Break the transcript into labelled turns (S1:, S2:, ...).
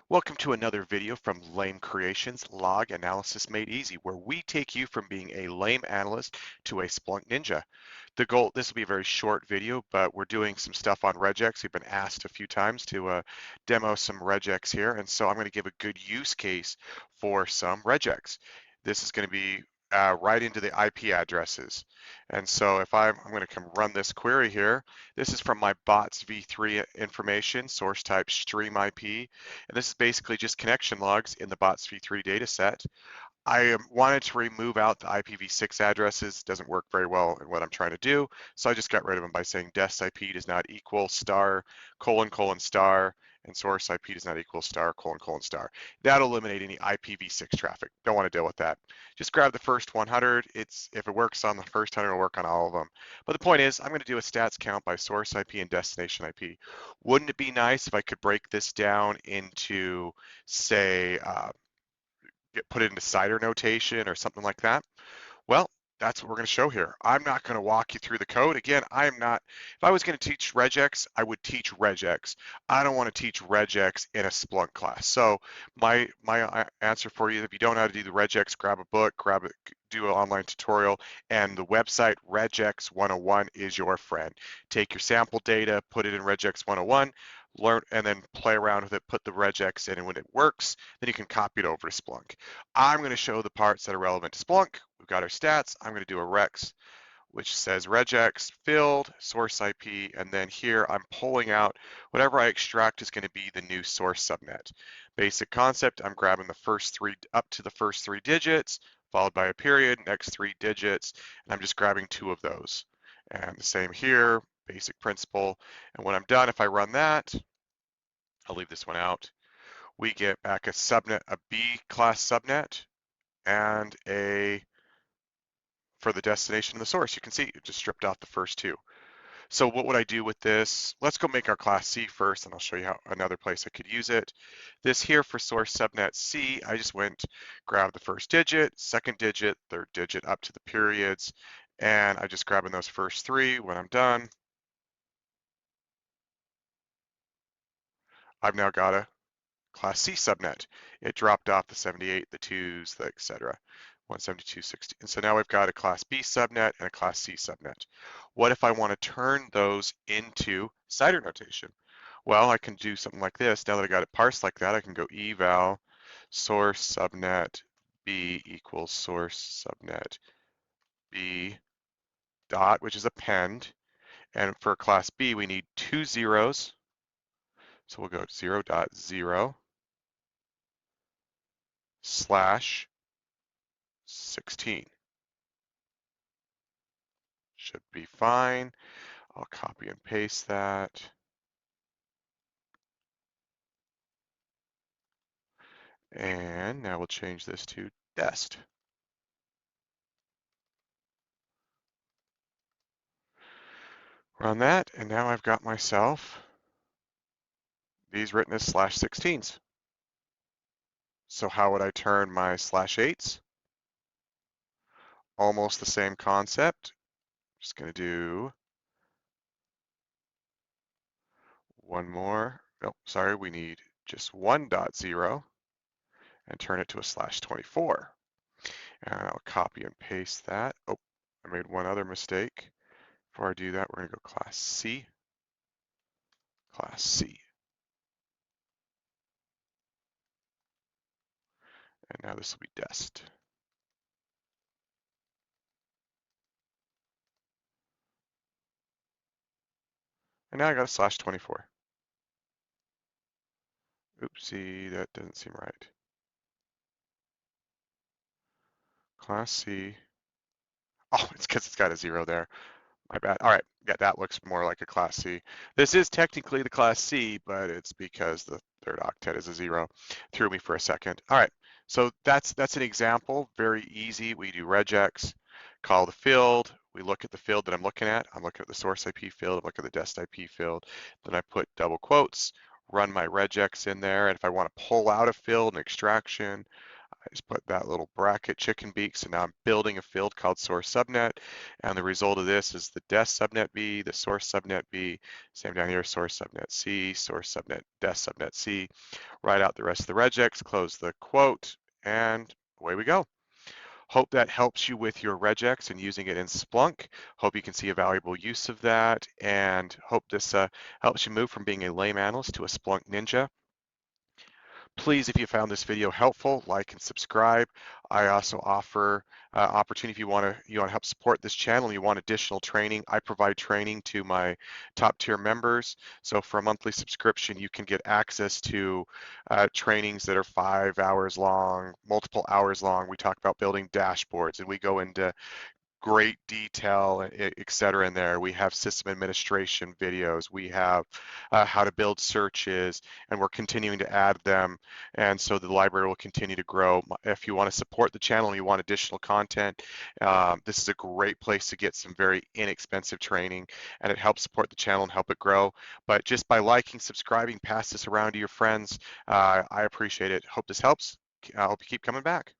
S1: Welcome to another video from Lame Creations, Log Analysis Made Easy, where we take you from being a lame analyst to a Splunk ninja. This will be a very short video, but we're doing some stuff on Regex. We've been asked a few times to demo some Regex here, and so I'm going to give a good use case for some Regex. This is going to be right into the IP addresses. And so if I'm going to come run this query here, this is from my bots v3 information, source type stream IP. And this is basically just connection logs in the bots v3 data set. I wanted to remove out the IPv6 addresses. It doesn't work very well in what I'm trying to do. So I just got rid of them by saying dest IP does not equal star, colon, colon, star, and source IP does not equal star, colon, colon, star. That'll eliminate any IPv6 traffic. Don't want to deal with that. Just grab the first 100. If it works on the first 100, it'll work on all of them. But the point is, I'm going to do a stats count by source IP and destination IP. Wouldn't it be nice if I could break this down into, say, put it into CIDR notation or something like that? Well, that's what we're going to show here. I'm not going to walk you through the code. Again, if I was going to teach Regex, I would teach Regex. I don't want to teach Regex in a Splunk class. So my answer for you, if you don't know how to do the Regex, grab a book, do an online tutorial, and the website Regex 101 is your friend. Take your sample data, put it in Regex 101, learn, and then play around with it, put the Regex in, and when it works, then you can copy it over to Splunk. I'm going to show the parts that are relevant to Splunk. We've got our stats. I'm going to do a rex, which says regex field, source IP, and then here I'm pulling out whatever I extract is going to be the new source subnet. Basic concept, I'm grabbing the first three, up to the first 3 digits, followed by a period, next 3 digits, and I'm just grabbing 2 of those. And the same here, basic principle. And when I'm done, if I run that, I'll leave this one out, we get back a subnet, a B class subnet, and for the destination and the source. You can see it just stripped off the first 2. So what would I do with this? Let's go make our class C first, and I'll show you how another place I could use it. This here for source subnet C, I just grabbed the first digit, second digit, third digit up to the periods, and I just grabbing those first 3. When I'm done, I've now got a class C subnet. It dropped off the 78, the 2s, the etc. 172.60. And so now we've got a class B subnet and a class C subnet. What if I want to turn those into CIDR notation? Well, I can do something like this. Now that I got it parsed like that, I can go eval source subnet B equals source subnet B dot, which is append. And for class B, we need 2 zeros. So we'll go 0.0 slash 16. Should be fine. I'll copy and paste that. And now we'll change this to dest. Run that, and now I've got myself these written as /16s. So how would I turn my /8s? Almost the same concept. Just going to do one more. Oh, sorry, we need just 1.0 and turn it to a /24. And I'll copy and paste that. Oh, I made one other mistake. Before I do that, we're going to go class C. Class C. And now this will be dest. And now I got a /24. Oopsie, that doesn't seem right. Class C. Oh, it's because it's got a 0 there. My bad. All right, yeah, that looks more like a class C. This is technically the class C, but it's because the third octet is a 0. Threw me for a second. All right, so that's an example. Very easy. We do regex, call the field. We look at the field that I'm looking at. I'm looking at the source IP field. I'm looking at the dest IP field. Then I put double quotes, run my regex in there. And if I want to pull out a field, an extraction, I just put that little bracket chicken beak. So now I'm building a field called source subnet. And the result of this is the desk subnet B, the source subnet B, same down here, source subnet C, source subnet, desk subnet C. Write out the rest of the regex, close the quote, and away we go. Hope that helps you with your regex and using it in Splunk. Hope you can see a valuable use of that, and hope this helps you move from being a lame analyst to a Splunk ninja. Please, if you found this video helpful, like and subscribe. I also offer opportunity if you want to help support this channel and you want additional training. I provide training to my top tier members. So for a monthly subscription, you can get access to trainings that are 5 hours long, multiple hours long. We talk about building dashboards and we go into great detail, et cetera, in there. We have system administration videos. We have how to build searches, and we're continuing to add them. And so the library will continue to grow. If you want to support the channel and you want additional content, this is a great place to get some very inexpensive training, and it helps support the channel and help it grow. But just by liking, subscribing, pass this around to your friends. I appreciate it. Hope this helps. I hope you keep coming back.